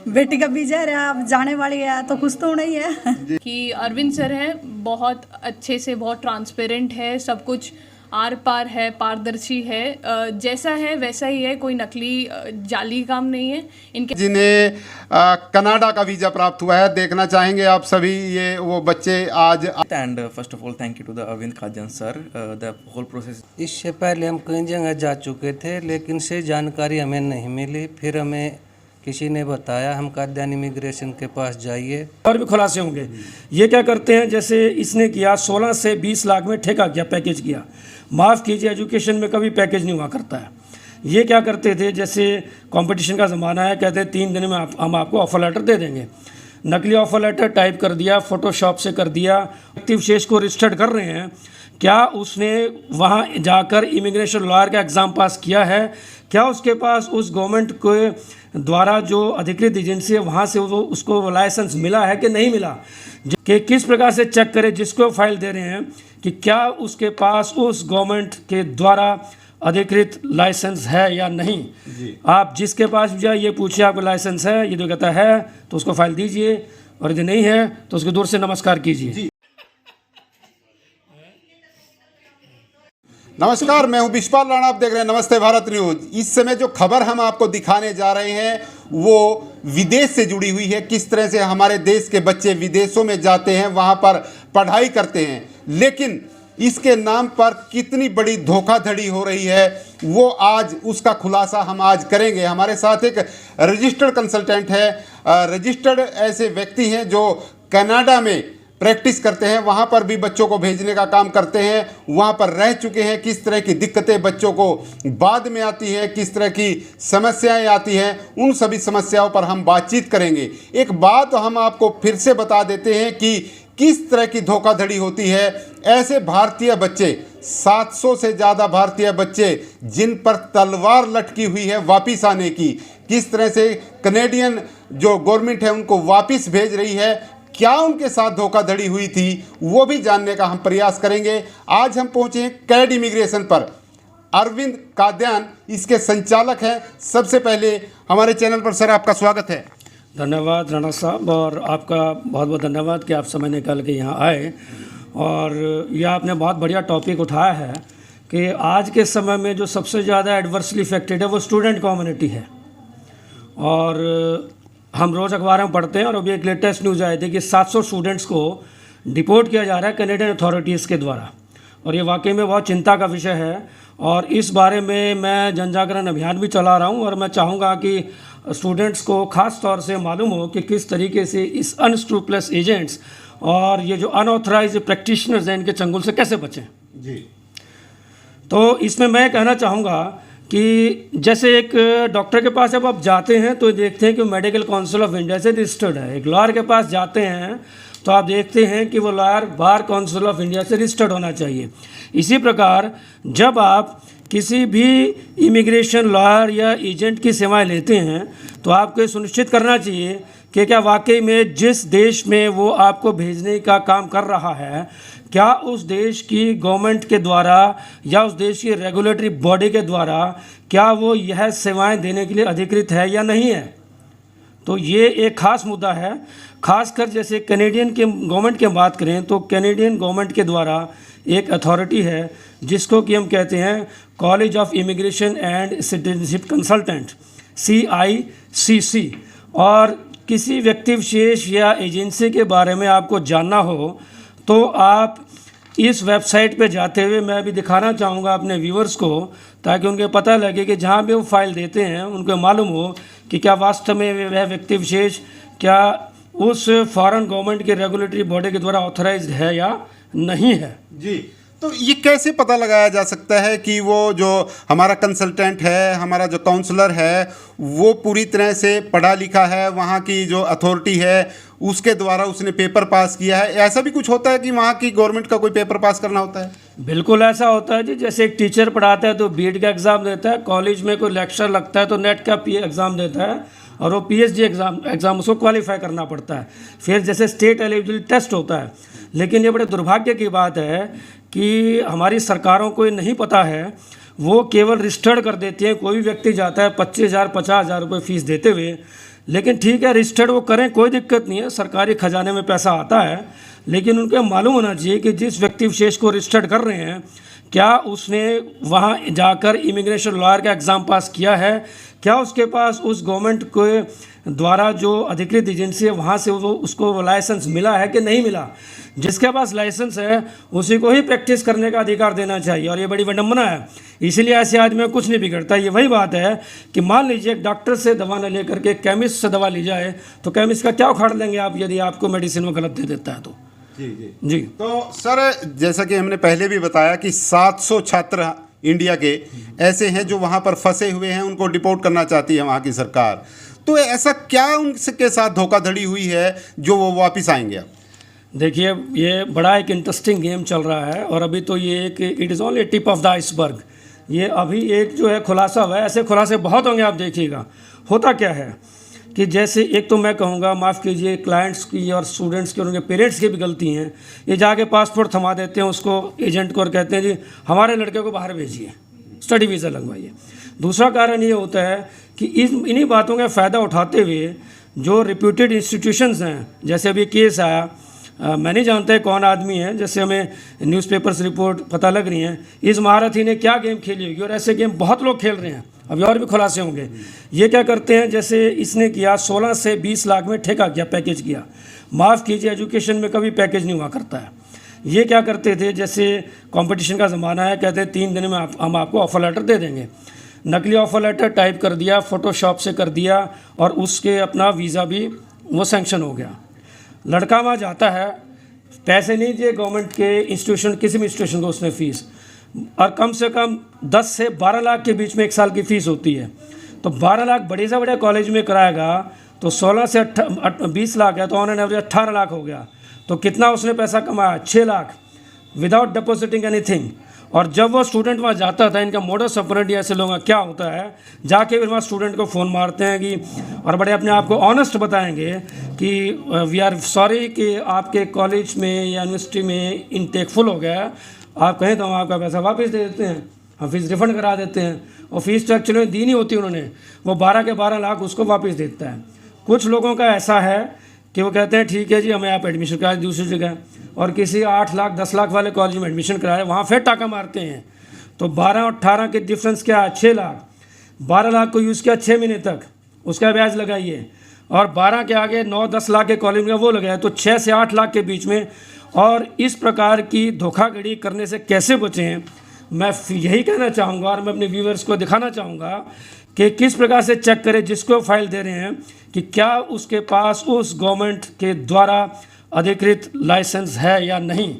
बेटी का वीजा रहा, अब जाने वाली है तो कुछ तो नहीं है कि अरविंद सर है, बहुत अच्छे से, बहुत ट्रांसपेरेंट है, सब कुछ आर पार है, पारदर्शी है, जैसा है वैसा ही है, कोई नकली जाली काम नहीं है इनके। जिन्हें कनाडा का वीज़ा प्राप्त हुआ है, देखना चाहेंगे आप सभी ये वो बच्चे आज। And first of all thank you to the Arvind Kajan sir, the whole process. इससे पहले हम कई जगह जा चुके थे लेकिन से जानकारी हमें नहीं मिली, फिर हमें किसी ने बताया हम काद्यान इमिग्रेशन के पास जाइए। और भी खुलासे होंगे। ये क्या करते हैं, जैसे इसने किया 16 से 20 लाख में ठेका किया, पैकेज किया। माफ़ कीजिए, एजुकेशन में कभी पैकेज नहीं हुआ करता है। ये क्या करते थे, जैसे कंपटीशन का ज़माना है, कहते हैं 3 दिन में हम आपको ऑफर लेटर दे देंगे। नकली ऑफर लेटर टाइप कर दिया, फोटोशॉप से कर दिया। व्यक्ति विशेष को रजिस्टर्ड कर रहे हैं, क्या उसने वहाँ जाकर इमिग्रेशन लॉयर का एग्ज़ाम पास किया है, क्या उसके पास उस गवर्नमेंट के द्वारा जो अधिकृत एजेंसी है वहाँ से वो उसको लाइसेंस मिला है कि नहीं मिला, कि किस प्रकार से चेक करें जिसको फाइल दे रहे हैं कि क्या उसके पास उस गवर्नमेंट के द्वारा अधिकृत लाइसेंस है या नहीं। आप जिसके पास भी जाए ये पूछिए आपको लाइसेंस है, ये जो कहता है तो उसको फाइल दीजिए, और यदि नहीं है तो उसको दूर से नमस्कार कीजिए। नमस्कार, मैं हूं विशपाल राणा, आप देख रहे हैं नमस्ते भारत न्यूज। इस समय जो खबर हम आपको दिखाने जा रहे हैं वो विदेश से जुड़ी हुई है। किस तरह से हमारे देश के बच्चे विदेशों में जाते हैं, वहां पर पढ़ाई करते हैं, लेकिन इसके नाम पर कितनी बड़ी धोखाधड़ी हो रही है वो आज उसका खुलासा हम आज करेंगे। हमारे साथ एक रजिस्टर्ड कंसल्टेंट है, रजिस्टर्ड ऐसे व्यक्ति हैं जो कनाडा में प्रैक्टिस करते हैं, वहाँ पर भी बच्चों को भेजने का काम करते हैं, वहाँ पर रह चुके हैं। किस तरह की दिक्कतें बच्चों को बाद में आती है, किस तरह की समस्याएं आती हैं, उन सभी समस्याओं पर हम बातचीत करेंगे। एक बात हम आपको फिर से बता देते हैं कि किस तरह की धोखाधड़ी होती है। ऐसे भारतीय बच्चे, 700 से ज़्यादा भारतीय बच्चे जिन पर तलवार लटकी हुई है वापिस आने की, किस तरह से कनेडियन जो गवर्नमेंट है उनको वापिस भेज रही है, क्या उनके साथ धोखाधड़ी हुई थी वो भी जानने का हम प्रयास करेंगे। आज हम पहुंचे हैं कैड इमिग्रेशन पर। अरविंद काद्यान इसके संचालक हैं। सबसे पहले हमारे चैनल पर सर आपका स्वागत है। धन्यवाद राणा साहब, और आपका बहुत बहुत धन्यवाद कि आप समय निकाल के यहाँ आए। और यह आपने बहुत बढ़िया टॉपिक उठाया है कि आज के समय में जो सबसे ज़्यादा एडवर्सली इफेक्टेड है वो स्टूडेंट कम्युनिटी है। और हम रोज़ अखबार में पढ़ते हैं, और अभी एक लेटेस्ट न्यूज़ आई थी कि 700 स्टूडेंट्स को डिपोर्ट किया जा रहा है कैनेडियन अथॉरिटीज़ के द्वारा, और ये वाकई में बहुत चिंता का विषय है। और इस बारे में मैं जन जागरण अभियान भी चला रहा हूँ, और मैं चाहूँगा कि स्टूडेंट्स को ख़ास तौर से मालूम हो कि किस तरीके से इस अनस्क्रूपलेस एजेंट्स और ये जो अनऑथराइज प्रैक्टिशनर्स हैं इनके चंगुल से कैसे बचें। जी, तो इसमें मैं कहना चाहूँगा कि जैसे एक डॉक्टर के पास जब आप जाते हैं तो देखते हैं कि मेडिकल काउंसिल ऑफ इंडिया से रजिस्टर्ड है। एक लॉयर के पास जाते हैं तो आप देखते हैं कि वो lawyer bar council of India से रजिस्टर्ड होना चाहिए। इसी प्रकार जब आप किसी भी इमिग्रेशन लॉयर या एजेंट की सेवाएं लेते हैं तो आपको ये सुनिश्चित करना चाहिए कि क्या वाकई में जिस देश में वो आपको भेजने का काम कर रहा है, क्या उस देश की गवर्नमेंट के द्वारा या उस देश की रेगुलेटरी बॉडी के द्वारा क्या वो यह सेवाएं देने के लिए अधिकृत है या नहीं है। तो ये एक ख़ास मुद्दा है। खासकर जैसे कैनेडियन के गवर्नमेंट की बात करें तो कैनेडियन गवर्नमेंट के द्वारा एक अथॉरिटी है जिसको कि हम कहते हैं college of immigration and citizenship consultant, CICC। और किसी व्यक्ति विशेष या एजेंसी के बारे में आपको जानना हो तो आप इस वेबसाइट पे जाते हुए, मैं भी दिखाना चाहूँगा अपने व्यूअर्स को, ताकि उनको पता लगे कि जहाँ भी वो फाइल देते हैं उनको मालूम हो कि क्या वास्तव में वह व्यक्ति विशेष क्या उस फॉरेन गवर्नमेंट के रेगुलेटरी बॉडी के द्वारा ऑथराइज्ड है या नहीं है। जी, तो ये कैसे पता लगाया जा सकता है कि वो जो हमारा कंसल्टेंट है, हमारा जो काउंसलर है, वो पूरी तरह से पढ़ा लिखा है, वहाँ की जो अथॉरिटी है उसके द्वारा उसने पेपर पास किया है? ऐसा भी कुछ होता है कि वहाँ की गवर्नमेंट का कोई पेपर पास करना होता है? बिल्कुल ऐसा होता है जी। जैसे एक टीचर पढ़ाता है तो बीएड का एग्ज़ाम देता है, कॉलेज में कोई लेक्चर लगता है तो नेट का एग्ज़ाम देता है, और वो PhD एग्ज़ाम उसको क्वालिफाई करना पड़ता है। फिर जैसे स्टेट एलिजिबिलिटी टेस्ट होता है। लेकिन ये बड़े दुर्भाग्य की बात है कि हमारी सरकारों को ये नहीं पता है, वो केवल रजिस्टर्ड कर देती हैं। कोई भी व्यक्ति जाता है 25,000 50,000 रुपये फ़ीस देते हुए लेकिन ठीक है, रजिस्टर्ड वो करें, कोई दिक्कत नहीं है, सरकारी खजाने में पैसा आता है। लेकिन उनको मालूम होना चाहिए कि जिस व्यक्ति विशेष को रजिस्टर्ड कर रहे हैं, क्या उसने वहाँ जाकर इमिग्रेशन लॉयर का एग्ज़ाम पास किया है, क्या उसके पास उस गवर्नमेंट के द्वारा जो अधिकृत एजेंसी है वहाँ से वो उसको लाइसेंस मिला है कि नहीं मिला। जिसके पास लाइसेंस है उसी को ही प्रैक्टिस करने का अधिकार देना चाहिए, और ये बड़ी विडम्बना है। इसीलिए ऐसे आदमी में कुछ नहीं बिगड़ता। ये वही बात है कि मान लीजिए एक डॉक्टर से दवा न लेकर के केमिस्ट से दवा ली जाए, तो केमिस्ट का क्या उखाड़ लेंगे आप यदि आपको मेडिसिन में गलत दे देता है तो। जी। तो सर, जैसा कि हमने पहले भी बताया कि 700 छात्र इंडिया के ऐसे हैं जो वहाँ पर फंसे हुए हैं, उनको डिपोर्ट करना चाहती है वहाँ की सरकार। तो ऐसा क्या उनके साथ धोखाधड़ी हुई है जो वो वापस आएंगे? देखिए, ये बड़ा एक इंटरेस्टिंग गेम चल रहा है, और अभी तो ये एक it is only tip of the iceberg. ये अभी एक जो है खुलासा हुआ है, ऐसे खुलासे बहुत होंगे, आप देखिएगा। होता क्या है कि जैसे एक तो मैं कहूँगा, माफ़ कीजिए, क्लाइंट्स की और स्टूडेंट्स की और उनके पेरेंट्स की भी गलती हैं। ये जाके पासपोर्ट थमा देते हैं उसको एजेंट को और कहते हैं जी हमारे लड़के को बाहर भेजिए, स्टडी वीज़ा लगवाइए। दूसरा कारण ये होता है कि इन्हीं बातों का फ़ायदा उठाते हुए जो रिप्यूटेड इंस्टीट्यूशंस हैं, जैसे अभी केस आया, मैं नहीं जानता है कौन आदमी है, जैसे हमें न्यूज़पेपर्स रिपोर्ट पता लग रही हैं, इस महारथी ने क्या गेम खेली होगी, और ऐसे गेम बहुत लोग खेल रहे हैं, अभी और भी खुलासे होंगे। ये क्या करते हैं, जैसे इसने किया 16 से 20 लाख में ठेका किया, पैकेज किया। माफ़ कीजिए, एजुकेशन में कभी पैकेज नहीं हुआ करता है। ये क्या करते थे, जैसे कंपटीशन का ज़माना है, कहते हैं 3 दिन में हम आपको ऑफ़र लेटर दे देंगे। नकली ऑफ़र लेटर टाइप कर दिया, फ़ोटोशॉप से कर दिया, और उसके अपना वीज़ा भी वो सेंक्शन हो गया। लड़का वहाँ जाता है, पैसे नहीं दिए गवर्नमेंट के इंस्टीट्यूशन, किसी भी इंस्टीट्यूशन को उसने फ़ीस, और कम से कम 10 से 12 लाख के बीच में 1 साल की फ़ीस होती है। तो 12 लाख बड़े से बड़े कॉलेज में कराएगा तो 16 से 20 लाख है, तो ऑन एन एवरेज 18 लाख हो गया। तो कितना उसने पैसा कमाया? 6 लाख विदाउट डिपॉजिटिंग एनीथिंग। और जब वो स्टूडेंट वहाँ जाता था, इनका मोडस ऑपरेंडी ऐसे लोगों का क्या होता है, जाके फिर वहाँ स्टूडेंट को फ़ोन मारते हैं कि, और बड़े अपने आप को ऑनेस्ट बताएंगे कि वी आर सॉरी कि आपके कॉलेज में या यूनिवर्सिटी में इनटेक फुल हो गया, आप कहें तो हम आपका पैसा वापस दे देते हैं, हम फीस रिफ़ंड करा देते हैं। और फीस तो एक्चुअली दी नहीं होती उन्होंने, वो 12 के 12 लाख उसको वापस देता है। कुछ लोगों का ऐसा है कि वो कहते हैं ठीक है जी, हमें आप एडमिशन कराए दूसरी जगह, और किसी 8 लाख 10 लाख वाले कॉलेज में एडमिशन कराए, वहाँ फिर टाका मारते हैं। तो 12 और 18 के डिफरेंस क्या है? 6 लाख। 12 लाख को यूज़ किया 6 महीने तक, उसका ब्याज लगाइए, और 12 के आगे 9-10 लाख के कॉलेज में वो लगाए, तो 6 से 8 लाख के बीच में। और इस प्रकार की धोखाधड़ी करने से कैसे बचें, मैं यही कहना चाहूँगा, और मैं अपने व्यूअर्स को दिखाना चाहूँगा कि किस प्रकार से चेक करें जिसको फाइल दे रहे हैं कि क्या उसके पास उस गवर्नमेंट के द्वारा अधिकृत लाइसेंस है या नहीं।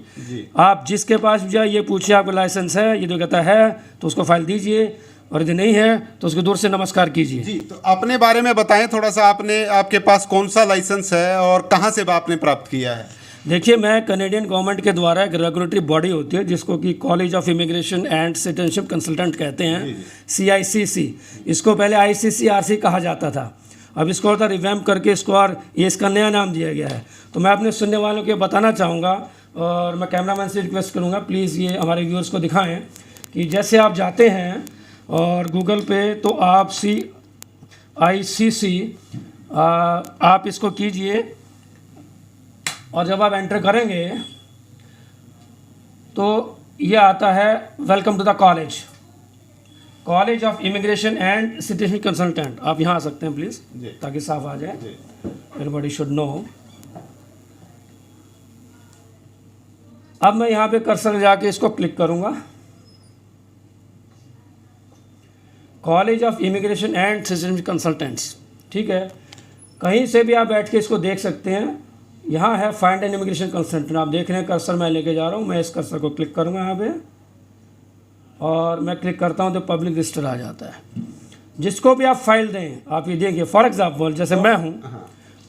आप जिसके पास भी जाए ये पूछिए आपको लाइसेंस है, ये जो कहता है तो उसको फाइल दीजिए, और यदि नहीं है तो उसको दूर से नमस्कार कीजिए। जी, तो अपने बारे में बताएं थोड़ा सा, आपके पास कौन सा लाइसेंस है और कहाँ से आपने प्राप्त किया है? देखिए, मैं कनेडियन गवर्नमेंट के द्वारा एक रेगुलेटरी बॉडी होती है जिसको कि college of immigration and citizenship consultant कहते हैं, CICC। इसको पहले ICCRC कहा जाता था, अब इसको और रिवैम्प करके इसको और ये इसका नया नाम दिया गया है। तो मैं अपने सुनने वालों को बताना चाहूँगा, और मैं कैमरामैन से रिक्वेस्ट करूँगा प्लीज़ ये हमारे व्यूअर्स को दिखाएं कि जैसे आप जाते हैं और गूगल पे तो आप CICC आप इसको कीजिए, और जब आप एंटर करेंगे तो ये आता है welcome to the college of immigration and citizenship consultant. आप यहाँ आ सकते हैं प्लीज़, ताकि साफ आ जाए, एवरीबॉडी शुड नो। अब मैं यहाँ पे कर्सर जाके इसको क्लिक करूँगा, college of immigration and citizenship consultants. ठीक है, कहीं से भी आप बैठ के इसको देख सकते हैं। यहाँ है फाइंड एन इमिग्रेशन कंसल्टेंट, आप देख रहे हैं कर्सर मैं लेके जा रहा हूँ। मैं इस कर्सर को क्लिक करूँगा यहाँ पे, और मैं क्लिक करता हूँ तो पब्लिक रजिस्टर आ जाता है। जिसको भी आप फाइल दें, आप ये देंगे, फॉर एग्जाम्पल जैसे मैं हूँ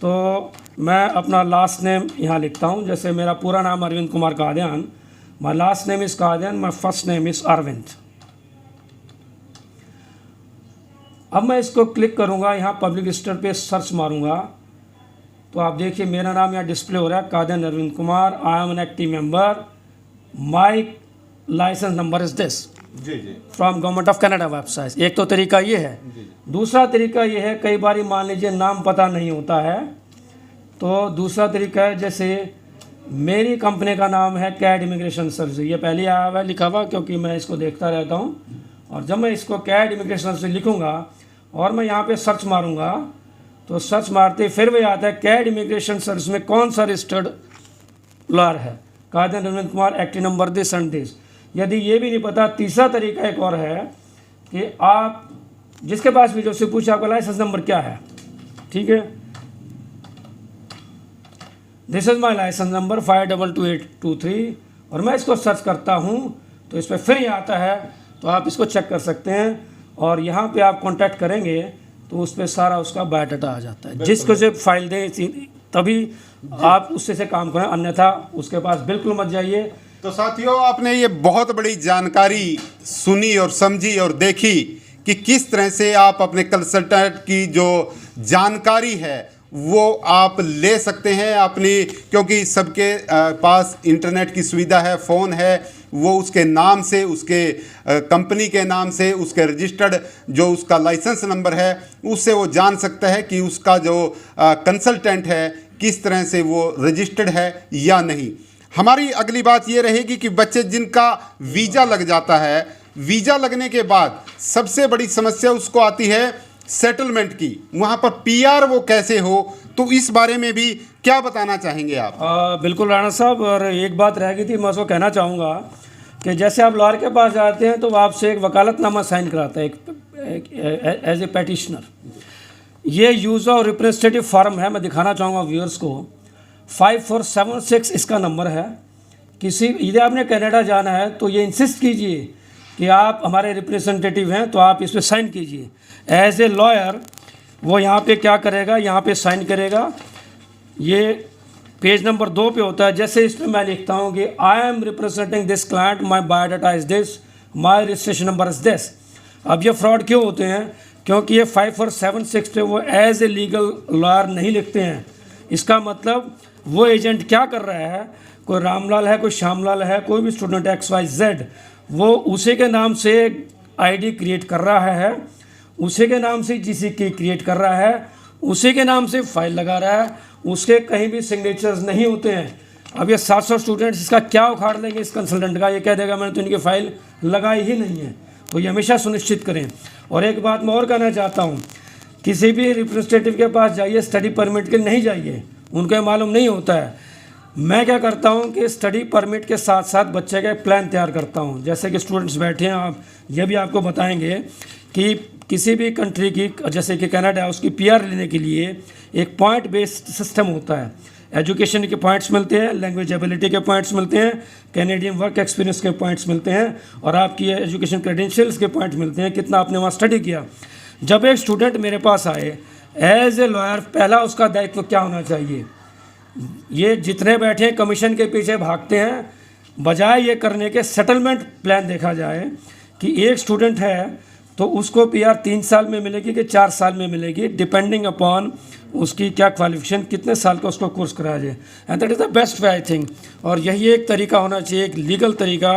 तो मैं अपना लास्ट नेम यहाँ लिखता हूँ। जैसे मेरा पूरा नाम Arvind Kumar Kadian, my last name is Kadian, my first name is Arvind. अब मैं इसको क्लिक करूँगा, यहाँ पब्लिक रजिस्टर पे सर्च मारूँगा तो आप देखिए मेरा नाम यहाँ डिस्प्ले हो रहा है, Kadian Arvind Kumar. I am an active member, my licence number is this. जी जी from government of Canada website. एक तो तरीका ये है। दूसरा तरीका ये है, कई बार मान लीजिए नाम पता नहीं होता है, तो दूसरा तरीका है, जैसे मेरी कंपनी का नाम है कैड इमिग्रेशन सर्विस, ये पहले आया हुआ है लिखा हुआ, क्योंकि मैं इसको देखता रहता हूँ। और जब मैं इसको कैड इमिग्रेशन सर्विस लिखूँगा और मैं यहाँ पे सर्च मारूँगा, तो सर्च मारते फिर वही आता है कैड इमिग्रेशन सर्विस में कौन सा रजिस्टर्ड लॉयर है, कायदे Ravindra Kumar active number this and this. यदि ये भी नहीं पता, तीसरा तरीका एक और है कि आप जिसके पास भी जो से पूछे आपका लाइसेंस नंबर क्या है, ठीक है, this is my licence number 522823, और मैं इसको सर्च करता हूँ तो इस पर फिर ये आता है, तो आप इसको चेक कर सकते हैं। और यहाँ पे आप कांटेक्ट करेंगे तो उस पर सारा उसका बायोडाटा आ जाता है। जिसको से फाइल दें तभी आप उससे से काम करें, अन्यथा उसके पास बिल्कुल मत जाइए। तो साथियों, आपने ये बहुत बड़ी जानकारी सुनी और समझी और देखी कि किस तरह से आप अपने कंसल्टेंट की जो जानकारी है वो आप ले सकते हैं अपनी, क्योंकि सबके पास इंटरनेट की सुविधा है, फ़ोन है, वो उसके नाम से, उसके कंपनी के नाम से, उसके रजिस्टर्ड जो उसका लाइसेंस नंबर है, उससे वो जान सकता है कि उसका जो कंसल्टेंट है किस तरह से वो रजिस्टर्ड है या नहीं। हमारी अगली बात ये रहेगी कि बच्चे जिनका वीज़ा लग जाता है, वीज़ा लगने के बाद सबसे बड़ी समस्या उसको आती है सेटलमेंट की, वहाँ पर पीआर वो कैसे हो, तो इस बारे में भी क्या बताना चाहेंगे आप? बिल्कुल राणा साहब, और एक बात रह गई थी, मैं उसको कहना चाहूँगा कि जैसे आप लॉयर के पास जाते हैं तो आपसे एक वकालतनामा साइन कराता है एक एज ए पेटिशनर। ये यूज़ और रिप्रेजेंटेटिव फॉर्म है, मैं दिखाना चाहूँगा व्यूअर्स को। 5476 इसका नंबर है। किसी यदि आपने कनाडा जाना है तो ये इंसिस्ट कीजिए कि आप हमारे रिप्रेजेंटेटिव हैं, तो आप इस पर साइन कीजिए। एज ए लॉयर वो यहाँ पे क्या करेगा, यहाँ पे साइन करेगा। ये पेज नंबर 2 पे होता है। जैसे इसमें मैं लिखता हूँ कि I am representing this client, my biodata is this, my registration number is this. अब ये फ्रॉड क्यों होते हैं? क्योंकि ये 5476 पे वो एज ए लीगल लॉयर नहीं लिखते हैं। इसका मतलब वो एजेंट क्या कर रहा है, कोई रामलाल है, कोई श्यामलाल है, कोई भी स्टूडेंट XYZ, वो उसी के नाम से आईडी क्रिएट कर रहा है, उसी के नाम से GC की क्रिएट कर रहा है, उसी के नाम से फाइल लगा रहा है, उसके कहीं भी सिग्नेचर्स नहीं होते हैं। अब ये 700 स्टूडेंट्स इसका क्या उखाड़ लेंगे इस कंसल्टेंट का, ये कह देगा मैंने तो इनकी फ़ाइल लगाई ही नहीं है। तो ये हमेशा सुनिश्चित करें। और एक बात मैं और कहना चाहता हूँ, किसी भी रिप्रेजेंटेटिव के पास जाइए, स्टडी परमिट के नहीं जाइए, उनको मालूम नहीं होता है। मैं क्या करता हूँ कि स्टडी परमिट के साथ साथ बच्चे का एक प्लान तैयार करता हूँ। जैसे कि स्टूडेंट्स बैठे हैं, आप ये भी आपको बताएंगे कि किसी भी कंट्री की, जैसे कि कनाडा है, उसकी PR लेने के लिए एक पॉइंट बेस्ड सिस्टम होता है। एजुकेशन के पॉइंट्स मिलते हैं, लैंग्वेज एबिलिटी के पॉइंट्स मिलते हैं, कैनेडियन वर्क एक्सपीरियंस के पॉइंट्स मिलते हैं, और आपकी एजुकेशन क्रेडेंशियल्स के पॉइंट्स मिलते हैं, कितना आपने वहाँ स्टडी किया। जब एक स्टूडेंट मेरे पास आए एज ए लॉयर, पहला उसका दायित्व क्या होना चाहिए? ये जितने बैठे हैं कमीशन के पीछे भागते हैं, बजाय ये करने के सेटलमेंट प्लान देखा जाए कि एक स्टूडेंट है तो उसको PR 3 साल में मिलेगी कि 4 साल में मिलेगी, डिपेंडिंग अपॉन उसकी क्या क्वालिफिकेशन, कितने साल का उसको कोर्स कराया जाए। And that is the best way I think. और यही एक तरीका होना चाहिए, एक लीगल तरीका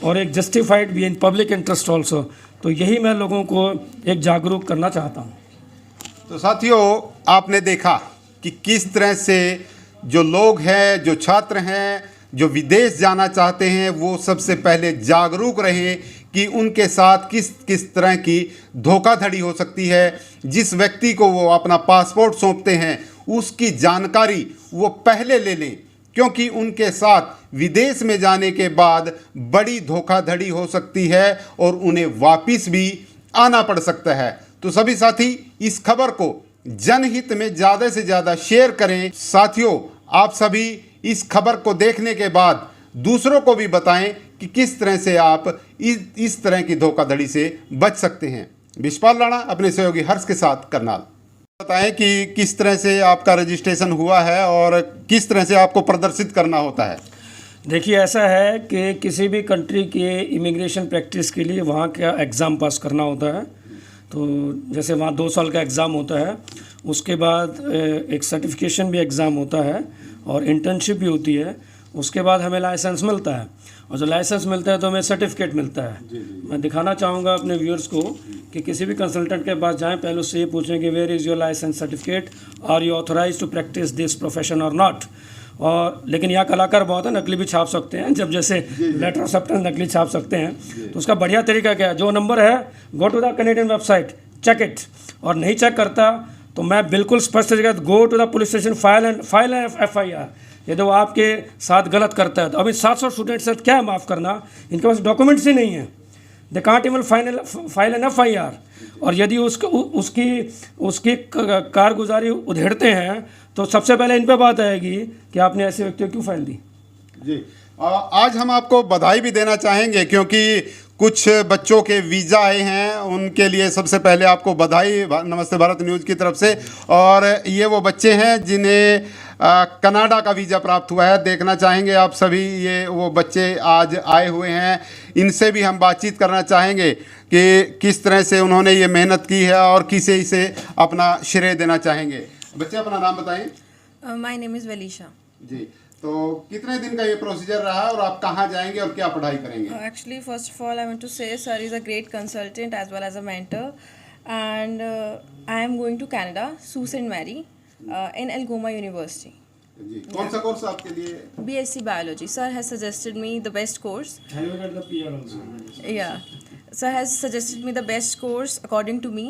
और एक जस्टिफाइड भी इन पब्लिक इंटरेस्ट ऑल्सो। तो यही मैं लोगों को एक जागरूक करना चाहता हूँ। तो साथियों, आपने देखा कि किस तरह से जो लोग हैं, जो छात्र हैं, जो विदेश जाना चाहते हैं, वो सबसे पहले जागरूक रहें कि उनके साथ किस किस तरह की धोखाधड़ी हो सकती है। जिस व्यक्ति को वो अपना पासपोर्ट सौंपते हैं उसकी जानकारी वो पहले ले लें, क्योंकि उनके साथ विदेश में जाने के बाद बड़ी धोखाधड़ी हो सकती है और उन्हें वापस भी आना पड़ सकता है। तो सभी साथी इस खबर को जनहित में ज़्यादा से ज़्यादा शेयर करें। साथियों, आप सभी इस खबर को देखने के बाद दूसरों को भी बताएं कि किस तरह से आप इस तरह की धोखाधड़ी से बच सकते हैं। विशपाल राणा अपने सहयोगी हर्ष के साथ करनाल। बताएं कि किस तरह से आपका रजिस्ट्रेशन हुआ है और किस तरह से आपको प्रदर्शित करना होता है। देखिए, ऐसा है कि किसी भी कंट्री के इमिग्रेशन प्रैक्टिस के लिए वहाँ का एग्ज़ाम पास करना होता है। तो जैसे वहाँ 2 साल का एग्ज़ाम होता है, उसके बाद एक सर्टिफिकेशन भी एग्ज़ाम होता है और इंटर्नशिप भी होती है। उसके बाद हमें लाइसेंस मिलता है, और जो लाइसेंस मिलता है तो हमें सर्टिफिकेट मिलता है। मैं दिखाना चाहूँगा अपने व्यूअर्स को कि किसी भी कंसल्टेंट के पास जाएं, पहले उससे ये पूछें कि where is your licence certificate, are you authorise to practise this profession और नॉट। और लेकिन यहाँ कलाकार बहुत है, नकली भी छाप सकते हैं, जब जैसे लेटर ऑफ एक्सेप्टेंस नकली छाप सकते हैं। तो उसका बढ़िया तरीका क्या है, जो नंबर है go to the Canadian website, check it, और नहीं चेक करता तो मैं बिल्कुल स्पष्ट तरीके से go to the police station, file an FIR। यदि वो आपके साथ गलत करता है तो अभी 700 स्टूडेंट्स से क्या है, माफ़ करना, इनके पास डॉक्यूमेंट्स ही नहीं है, they can't even file an FIR। और यदि उसकी कारगुजारी उधेड़ते हैं तो सबसे पहले इन पे बात आएगी कि आपने ऐसे व्यक्ति को क्यों फाइल दी। जी, आज हम आपको बधाई भी देना चाहेंगे क्योंकि कुछ बच्चों के वीज़ा आए हैं, उनके लिए सबसे पहले आपको बधाई नमस्ते भारत न्यूज़ की तरफ से। और ये वो बच्चे हैं जिन्हें कनाडा का वीज़ा प्राप्त हुआ है। देखना चाहेंगे आप सभी, ये वो बच्चे आज आए हुए हैं, इनसे भी हम बातचीत करना चाहेंगे कि किस तरह से उन्होंने ये मेहनत की है और किसे इसे अपना श्रेय देना चाहेंगे। बच्चे अपना नाम बताएं। My name is Valisha. जी, तो कितने दिन का ये प्रोसीजर रहा और आप कहाँ जाएंगे और क्या पढ़ाई करेंगे? Actually, first of all, I want to say sir is a great consultant as well as a mentor, and I am going to Canada, Sault Ste. Marie, in Algoma University. जी, कौन सा कोर्स आपके लिए? BSc Biology. Sir has suggested me the best course. Have you got the PR also? Yeah, sir has suggested me the best course according to me,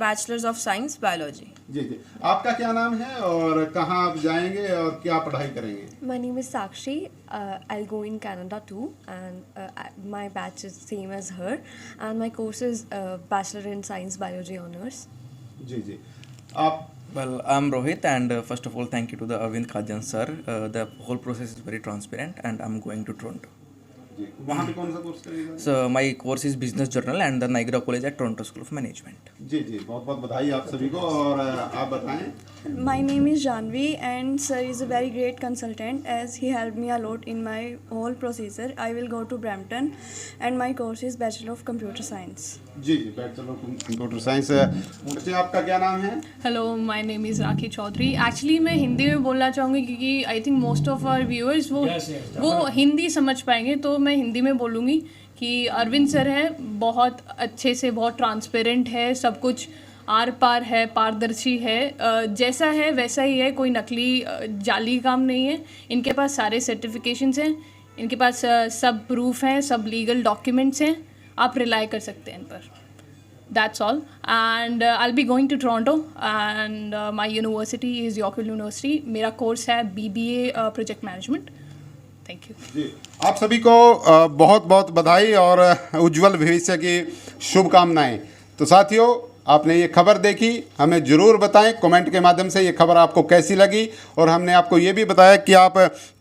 Bachelor's of Science Biology. जी जी, आपका क्या नाम है और कहाँ आप जाएंगे और क्या पढ़ाई करेंगे? My name is Sakshi. I'll go in Canada too, and my batch is same as her, and my course is Bachelor in Science Biology Honors. जी जी, आप? Well, I'm Rohit, and first of all, thank you to the Arvind Kajan sir. The whole process is very transparent, and I'm going to Toronto. जी, वहाँ पे कौन सा course करेंगे? So my course is Business Journal and the Niagara College at Toronto School of Management. जी जी, बहुत बहुत बधाई आप सभी को। और आप बताएं। My name is Janvi and sir is a very great consultant as he helped me a lot in my whole procedure. I will go to Brampton and my course is Bachelor of Computer Science. जी जी, bachelor of computer science. बच्चे आपका क्या नाम है? Hello, my name is Rakhi Chaudhary. Actually मैं हिंदी में बोलना चाहूँगी क्योंकि I think most of our viewers वो हिंदी समझ पाएंगे, तो मैं हिंदी में बोलूँगी कि अरविंद सर हैं, बहुत अच्छे से, बहुत ट्रांसपेरेंट है, सब कुछ आर पार है, पारदर्शी है, जैसा है वैसा ही है, कोई नकली जाली काम नहीं है। इनके पास सारे सर्टिफिकेशंस हैं, इनके पास सब प्रूफ हैं, सब लीगल डॉक्यूमेंट्स हैं, आप रिलाई कर सकते हैं इन पर। That's all, and I'll be going to Toronto, and my university is York University. मेरा कोर्स है BBA Project Management. Thank you. जी, आप सभी को बहुत बहुत बधाई और उज्जवल भविष्य की शुभकामनाएं। तो साथियों, आपने ये खबर देखी, हमें ज़रूर बताएं कमेंट के माध्यम से ये खबर आपको कैसी लगी, और हमने आपको ये भी बताया कि आप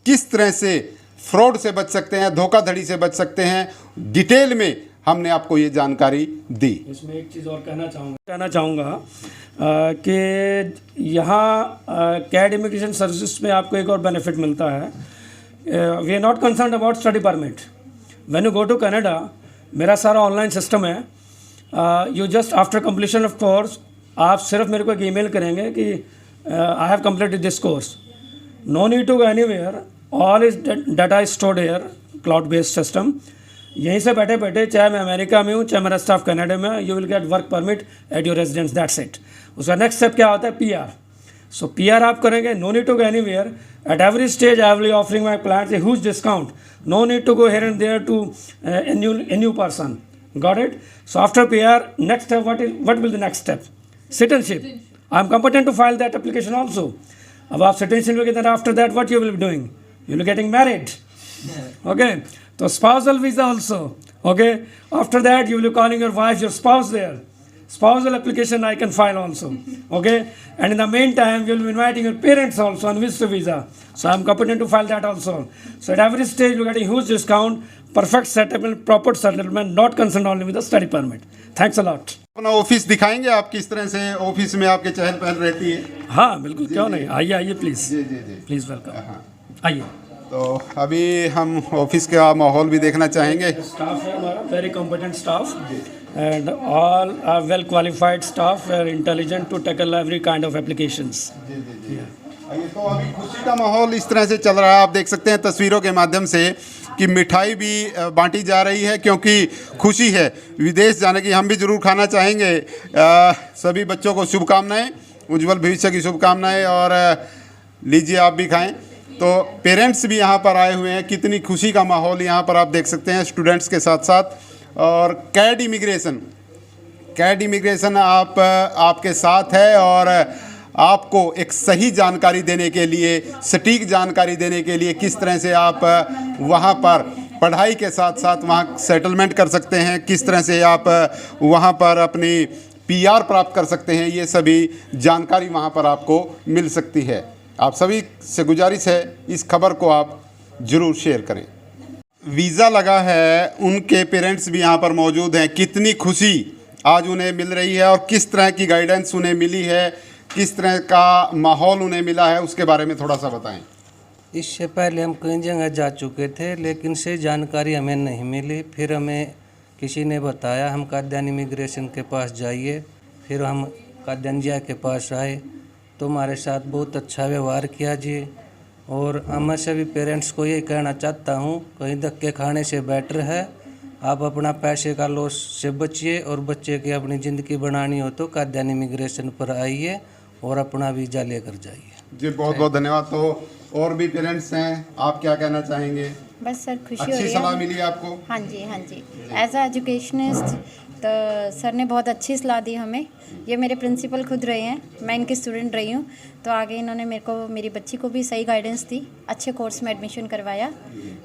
किस तरह से फ्रॉड से बच सकते हैं, धोखाधड़ी से बच सकते हैं। डिटेल में हमने आपको ये जानकारी दी। इसमें एक चीज़ और कहना चाहूँगा कि यहाँ कैड इमिग्रेशन सर्विसेज में आपको एक और बेनिफिट मिलता है। We are not concern about study permit. When you go to Canada, मेरा सारा ऑनलाइन सिस्टम है। You just after completion of course, आप सिर्फ मेरे को एक ईमेल करेंगे कि I have completed this course. No need to go anywhere, all is data is stored here, cloud based system. यहीं से बैठे बैठे, चाहे मैं अमेरिका में हूँ, चाहे मेरा स्टाफ कनाडा में, you will get work permit at your residence, that's it. उसका नेक्स्ट स्टेप क्या होता है? PR। सो PR आप करेंगे, no need to go anywhere. At every stage I will offering my clients a huge discount, no need to go here and there to a new person. Got it? So after PR, next step, what will the next step? Citizenship. I am competent to file that application also. अब आप citizenship will get, after that what you will be doing? You will be getting married. Okay. So spousal visa also. Okay. After that you will be calling your wife, your spouse there. Spousal application I can file also. Okay. And in the meantime you will be inviting your parents also on visitor visa. So I am competent to file that also. So at every stage you are getting huge discount, perfect settlement, proper settlement, not concerned only with the study permit. Thanks a lot. अपना office दिखाएंगे आप, किस तरह से office में आपके चहल पहल रहती है? हाँ बिल्कुल, क्यों नहीं, आइए प्लीज़। जी जी जी, प्लीज़ वेलकम, आइए। तो अभी हम ऑफिस का माहौल भी देखना चाहेंगे। स्टाफ है हमारा, very competent staff, and all are well qualified staff, very intelligent to tackle every kind of applications. जी जी जी। ये तो अभी खुशी का माहौल इस तरह से चल रहा है, आप देख सकते हैं तस्वीरों के माध्यम से कि मिठाई भी बांटी जा रही है क्योंकि खुशी है विदेश जाने की। हम भी ज़रूर खाना चाहेंगे। सभी बच्चों को शुभकामनाएं, उज्जवल भविष्य की शुभकामनाएं, और लीजिए आप भी खाएं। तो पेरेंट्स भी यहाँ पर आए हुए हैं, कितनी खुशी का माहौल यहाँ पर आप देख सकते हैं स्टूडेंट्स के साथ साथ। और कैड इमिग्रेशन आपके साथ है और आपको एक सही जानकारी देने के लिए, सटीक जानकारी देने के लिए, किस तरह से आप वहाँ पर पढ़ाई के साथ साथ वहाँ सेटलमेंट कर सकते हैं, किस तरह से आप वहाँ पर अपनी PR प्राप्त कर सकते हैं, ये सभी जानकारी वहाँ पर आपको मिल सकती है। आप सभी से गुजारिश है इस खबर को आप ज़रूर शेयर करें। वीज़ा लगा है, उनके पेरेंट्स भी यहाँ पर मौजूद हैं। कितनी खुशी आज उन्हें मिल रही है और किस तरह की गाइडेंस उन्हें मिली है, किस तरह का माहौल उन्हें मिला है, उसके बारे में थोड़ा सा बताएं। इससे पहले हम कई जगह जा चुके थे लेकिन से जानकारी हमें नहीं मिली। फिर हमें किसी ने बताया हम काद्यान इमिग्रेशन के पास जाइए। फिर हम काद्यान जिया के पास आए तो हमारे साथ बहुत अच्छा व्यवहार किया जी। और मैं सभी पेरेंट्स को ये कहना चाहता हूँ, कहीं धक्के खाने से बेटर है आप अपना पैसे का लॉस से बचिए और बच्चे की अपनी ज़िंदगी बनानी हो तो काद्यान इमिग्रेशन पर आइए और अपना वीज़ा लेकर जाइए। जी बहुत बहुत धन्यवाद। तो और भी पेरेंट्स हैं, आप क्या कहना चाहेंगे? बस सर खुशी हो अच्छी रही सलाह है। मिली आपको? हाँ जी हाँ जी, एज अ एजुकेशनिस्ट तो सर ने बहुत अच्छी सलाह दी हमें। ये मेरे प्रिंसिपल खुद रहे हैं, मैं इनकी स्टूडेंट रही हूँ, तो आगे इन्होंने मेरी बच्ची को भी सही गाइडेंस दी, अच्छे कोर्स में एडमिशन करवाया।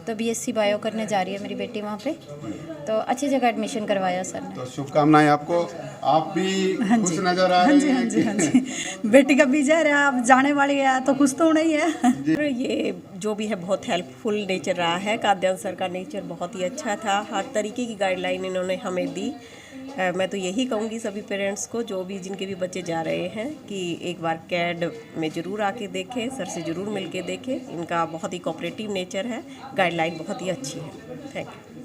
तो BSc बायो करने जा रही है मेरी बेटी वहाँ पे, तो अच्छी जगह एडमिशन करवाया सर ने। तो शुभकामनाएं आपको। आप भी खुश नजर आ रहे हैं? हाँ जी बेटी का वीजा रहा, अब जाने वाली है तो खुश तो होना ही है। ये जो भी है बहुत हेल्पफुल नेचर रहा है। काद्यान सर का नेचर बहुत ही अच्छा था, हर तरीके की गाइडलाइन इन्होंने हमें दी। मैं तो यही कहूँगी सभी पेरेंट्स को, जो भी जिनके भी बच्चे जा रहे हैं, कि एक बार कैड में ज़रूर आके देखें, सर से ज़रूर मिल के देखें। इनका बहुत ही कोऑपरेटिव नेचर है, गाइडलाइन बहुत ही अच्छी है। Thank you.